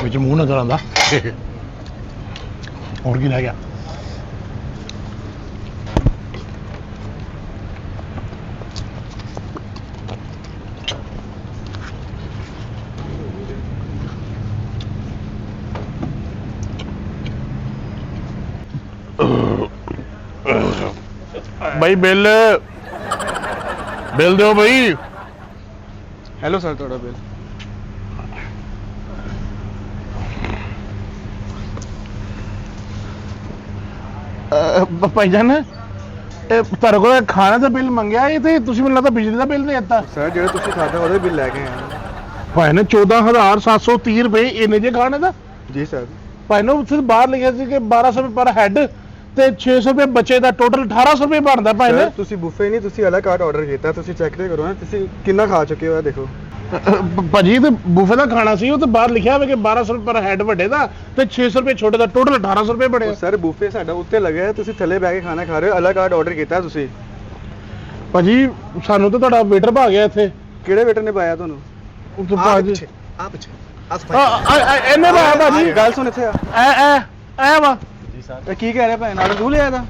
ਵਿੱਚ ਮੂੰਹ ਨਜ਼ਰ ਆਉਂਦਾ। ਹੋਰ ਕੀ ਰਹਿ ਗਿਆ? भाई बिल बिल दो भाई। ਹੈਲੋ ਸਰ ਤੁਹਾਡਾ ਬਿੱਲ। ਭਾਈਜਾਨ ਤੁਹਾਡੇ ਕੋਲ ਖਾਣੇ ਦਾ ਬਿੱਲ ਮੰਗਿਆ ਇਹ ਤੇ ਤੁਸੀਂ ਮੈਨੂੰ ਲੱਗਦਾ ਬਿਜਲੀ ਦਾ ਬਿੱਲ ਦੇ ਦਿੱਤਾ। ਸਰ ਜਿਹੜਾ ਤੁਸੀਂ ਖਾਦਾ ਉਹਦਾ ਬਿੱਲ ਲੈ ਕੇ ਆਏ ਭਾਈ ਨੇ 14730 ਰੁਪਏ ਇਹਨੇ ਜੇ ਖਾਣੇ ਦਾ। ਜੀ ਸਰ। ਭਾਈ ਨੇ ਉੱਥੇ ਬਾਹਰ ਲਿਖਿਆ ਸੀ ਕਿ 1200 ਰੁਪਏ ਪਰ ਹੈਡ ਤੇ 600 ਰੁਪਏ ਬੱਚੇ ਦਾ ਟੋਟਲ 1800 ਰੁਪਏ ਬਣਦਾ ਭਾਈ ਨੇ। ਤੁਸੀਂ ਬੁਫੇ ਨਹੀਂ, ਤੁਸੀਂ ਅਲੱਗ ਕਾਰਟ ਆਰਡਰ ਕੀਤਾ। ਤੁਸੀਂ ਚੈੱਕ ਤੇ ਕਰੋ ਨਾ ਤੁਸੀਂ ਕਿੰਨਾ ਖਾ ਚੁੱਕੇ ਹੋ। ਇਹ ਦੇਖੋ ਭਾਜੀ ਤੇ ਬੂਫੇ ਦਾ ਖਾਣਾ ਸੀ, ਉਹ ਤੇ ਬਾਹਰ ਲਿਖਿਆ ਹੋਵੇ ਕਿ 1200 ਰੁਪਏ ਪਰ ਹੈਡ ਵੱਡੇ ਦਾ ਤੇ 600 ਰੁਪਏ ਛੋਟੇ ਦਾ, ਟੋਟਲ 1800 ਰੁਪਏ ਬਣਿਆ। ਸਰ ਬੁਫੇ ਸਾਡਾ ਉੱਤੇ ਲੱਗਿਆ ਹੈ, ਤੁਸੀਂ ਥੱਲੇ ਬਹਿ ਕੇ ਖਾਣਾ ਖਾ ਰਹੇ ਹੋ। ਅਲੱਗ ਕਾਰਟ ਆਰਡਰ ਕੀਤਾ ਤੁਸੀਂ। ਭਾਜੀ ਸਾਨੂੰ ਤਾਂ ਤੁਹਾਡਾ ਵੇਟਰ ਭਾ ਗਿਆ ਇੱਥੇ। ਕਿਹੜੇ ਵੇਟਰ ਨੇ ਪਾਇਆ ਤੁਹਾਨੂੰ? ਉੱਥੇ ਭਾਜੀ ਇਹਨੇ ਇਹਨੇ ਪਾਇਆ ਭਾਜੀ। ਗੱਲ ਸੁਣ ਇੱਥੇ ਆ। ਐ ਵਾ ਜੀ ਸਰ। ਇਹ ਕੀ ਕਹਿ ਰਿਹਾ ਭੈਣ? ਆਰਡਰ ਤੂੰ ਲਿਆ ਇਹਦਾ?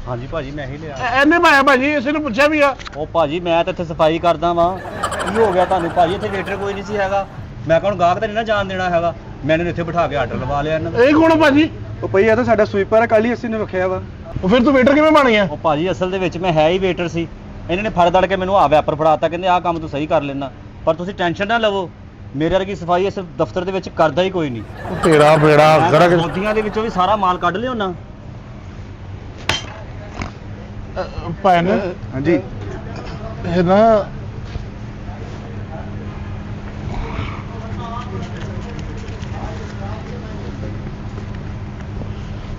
ਹਾਂਜੀ ਭਾਜੀ ਮੈਂ ਹੀ ਲਿਆ। ਇਹਨੇ ਪਾਇਆ ਭਾਜੀ, ਇਸੇ ਨੂੰ ਪੁੱਛਿਆ ਵੀ ਆ। ਉਹ ਭਾਜੀ ਮੈਂ ਤਾਂ ਇੱਥੇ ਸਫਾਈ ਕਰਦਾ ਵਾਂ, ਕੀ ਹੋ ਗਿਆ ਤੁਹਾਨੂੰ ਭਾਜੀ? ਇੱਥੇ ਵੇਟਰ ਕੋਈ ਨਹੀਂ ਸੀ ਹੈਗਾ, ਮੈਂ ਕਹਣ ਗਾਹਕ ਤਾਂ ਨਹੀਂ ਨਾ ਜਾਣ ਦੇਣਾ ਹੈਗਾ, ਮੈਂ ਇਹਨੂੰ ਇੱਥੇ ਬਿਠਾ ਕੇ ਆਰਡਰ ਲਵਾ ਲਿਆ ਇਹਨਾਂ ਦਾ। ਇਹ ਕੌਣ ਆ ਭਾਜੀ? ਉਹ ਪਈ ਆ ਤਾਂ ਸਾਡਾ ਸਵੀਪਰ ਹੈ, ਕੱਲ ਹੀ ਅਸੀਂ ਨੇ ਰੱਖਿਆ ਵਾ। ਉਹ ਫਿਰ ਤੂੰ ਵੇਟਰ ਕਿਵੇਂ ਬਣ ਗਿਆ? ਉਹ ਭਾਜੀ ਅਸਲ ਦੇ ਵਿੱਚ ਮੈਂ ਹੈ ਹੀ ਵੇਟਰ ਸੀ, ਇਹਨਾਂ ਨੇ ਫੜ ਦੜ ਕੇ ਮੈਨੂੰ ਆਹ ਵੈਪਰ ਫੜਾਤਾ, ਕਹਿੰਦੇ ਆਹ ਕੰਮ ਤੂੰ ਸਹੀ ਕਰ ਲੈਣਾ। ਪਰ ਤੁਸੀਂ ਟੈਨਸ਼ਨ ਨਾ ਲਵੋ, ਮੇਰੇ ਵਰਗੀ ਸਫਾਈ ਇਸ ਦਫ਼ਤਰ ਦੇ ਵਿੱਚ ਕਰਦਾ ਹੀ ਕੋਈ ਨਹੀਂ। ਤੇਰਾ ਬੇੜਾ ਗਰਕ। ਮੋਦੀਆਂ ਦੇ ਵਿੱਚੋਂ ਵੀ ਸਾਰਾ ਮਾਲ ਕੱਢ ਲਿਓ ਨਾ। ਭਾਈ ਨੇ ਹਾਂਜੀ ਇਹ ਨਾ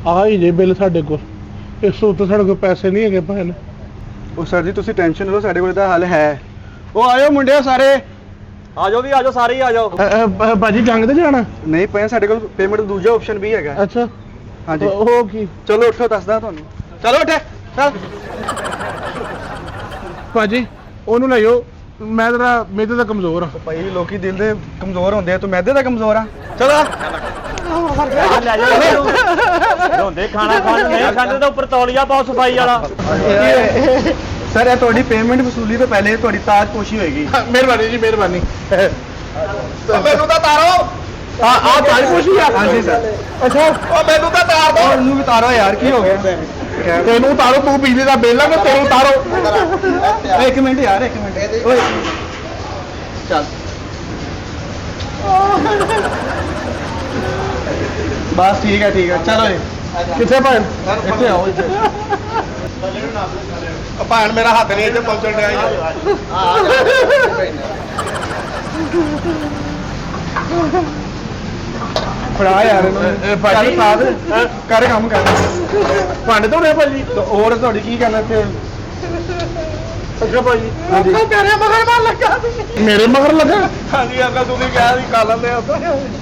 ਆਹੀ ਜੇ ਬਿੱਲ ਸਾਡੇ ਕੋਲ, ਇਸ ਤੋਂ ਉੱਤੇ ਸਾਡੇ ਕੋਲ ਪੈਸੇ ਨਹੀਂ ਹੈਗੇ ਭਾਈ ਨੇ। ਉਹ ਸਰ ਜੀ ਤੁਸੀਂ ਟੈਨਸ਼ਨ ਨਾ ਲਓ, ਸਾਡੇ ਕੋਲ ਤਾਂ ਹੱਲ ਹੈ। ਉਹ ਆਇਓ ਮੁੰਡਿਓ ਸਾਰੇ, ਆ ਜਾਓ ਵੀ ਆ ਜਾਓ, ਸਾਰੇ ਹੀ ਆ ਜਾਓ। ਭਾਜੀ ਜੰਗ ਤੇ ਜਾਣਾ? ਨਹੀਂ ਪਏ ਸਾਡੇ ਕੋਲ ਪੇਮੈਂਟ ਦੂਜਾ ਆਪਸ਼ਨ ਵੀ ਹੈਗਾ। ਅੱਛਾ ਹਾਂਜੀ ਉਹ ਕੀ? ਚਲੋ ਉੱਠੋ, ਦੱਸਦਾ ਤੁਹਾਨੂੰ। ਚਲੋ ਉੱਠੇ ਚੱਲ। ਭਾਜੀ ਉਹਨੂੰ ਲੈ ਜਾਓ, ਮੈਂ ਤੇਰਾ ਮੇਦੇ ਦਾ ਕਮਜ਼ੋਰ ਆ। ਭਾਈ ਲੋਕੀ ਦਿਲ ਦੇ ਕਮਜ਼ੋਰ ਹੁੰਦੇ ਆ, ਤੂੰ ਮੈਦੇ ਦਾ ਕਮਜ਼ੋਰ ਆ। ਚਲੋ ਲੈ ਜਾ ਇਹਨੂੰ। ਹੁੰਦੇ ਖਾਣਾ ਖਾਣ ਨਹੀਂ ਖਾਂਦੇ ਤਾਂ ਉੱਪਰ ਤੌਲੀਆ ਪਾਓ ਸਫਾਈ ਵਾਲਾ। ਸਰ ਇਹ ਤੁਹਾਡੀ ਪੇਮੈਂਟ ਵਸੂਲੀ ਤੋਂ ਪਹਿਲੇ ਤੁਹਾਡੀ ਤਾਜਪੋਸ਼ੀ ਹੋਏਗੀ। ਮਿਹਰਬਾਨੀ ਜੀ, ਮਿਹਰਬਾਨੀ। ਮੈਨੂੰ ਤਾਂ ਤਾਰੋ। ਆ ਤਾਜਪੋਸ਼ੀ ਆ? ਹਾਂਜੀ ਸਰ। ਅੱਛਾ ਉਹ ਮੈਨੂੰ ਤਾਂ ਤਾਰ ਦੋ। ਉਹਨੂੰ ਵੀ ਤਾਰੋ ਯਾਰ, ਕੀ ਹੋ ਗਿਆ? ਤੈਨੂੰ ਉਤਾਰੋ, ਤੂੰ ਬਿਜਲੀ ਦਾ ਬਿੱਲ ਆ ਕਿ ਤੈਨੂੰ ਉਤਾਰੋ? ਇੱਕ ਮਿੰਟ ਯਾਰ, ਇੱਕ ਮਿੰਟ ਓਏ ਚੱਲ। ਬਸ ਠੀਕ ਹੈ ਚਲੋ ਜੀ। ਕਿੱਥੇ ਭੈਣ? ਇੱਥੇ ਆਓ ਇੱਥੇ। ਭਾਣ ਮੇਰਾ ਹੱਥ ਨਹੀਂ ਇੱਥੇ ਪਹੁੰਚਣ ਡਿਆ ਯਾਰ। ਫੜਾ ਯਾਰ ਭਾਜੀ ਕਰ ਕੰਮ ਕਰ। ਭਾਂਡੇ ਧੋਣੇ ਭਾਜੀ? ਹੋਰ ਤੁਹਾਡੀ ਕੀ ਗੱਲ ਇੱਥੇ? ਅੱਛਾ ਭਾਜੀ। ਹਾਂਜੀ। ਮੇਰੇ ਮਗਰ ਮਾਰ ਲੱਗਾ। ਮੇਰੇ ਮਗਰ ਲੱਗਾ? ਹਾਂਜੀ ਅੰਕਲ ਤੁਸੀਂ ਕਿਹਾ ਸੀ ਕਰ ਲੈਂਦੇ ਆਪਾਂ।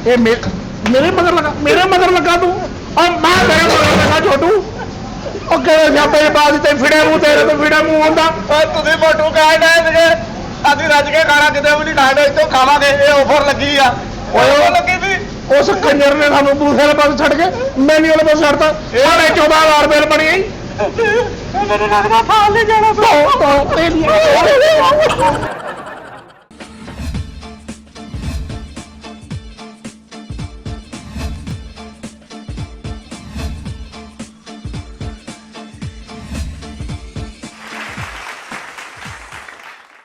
ਇਹ ਮੇਰੇ ਮਗਰ ਲੱਗਾ? ਮੇਰੇ ਮਗਰ ਲੱਗਾ ਤੂੰ? ਆ ਮੈਂ ਤੇਰੇ ਮਗਰ ਲੱਗਾ ਛੋਟੂ? ਉਹ ਕਿਹੜੇ ਜਾਪੇ ਬਾਅਦ ਤੇ ਫਿੜਿਆ ਮੂੰਹ, ਤੇਰੇ ਤੋਂ ਫਿੜਿਆ ਮੂੰਹ ਹੁੰਦਾ। ਓਏ ਤੁਸੀਂ ਮੋਟੂ ਕਹਿ ਡਏ ਸੀਗੇ ਅਸੀਂ ਰੱਜ ਕੇ ਖਾਣਾ ਕਿਤੇ ਵੀ ਨਹੀਂ ਖਾਣਾ, ਇੱਥੋਂ ਖਾਵਾਂਗੇ। ਇਹ ਆਫਰ ਲੱਗੀ ਆ। ਓਏ ਉਹ ਲੱਗੀ ਸੀ। ਉਸ ਕੰਜਰ ਨੇ ਸਾਨੂੰ ਦੂਸਰੇ ਪਾਸੇ ਛੱਡ ਕੇ ਮੈਨੂੰ ਵਾਲੇ ਪਾਸੇ ਛੱਡਤਾ। ਸਾਡੇ 14,000 ਬਿੱਲ ਬਣੀ ਆਈ। ਮੇਰੇ ਲੱਗਦਾ ਥਾਲ ਨਹੀਂ ਜਾਣਾ। ਤੋ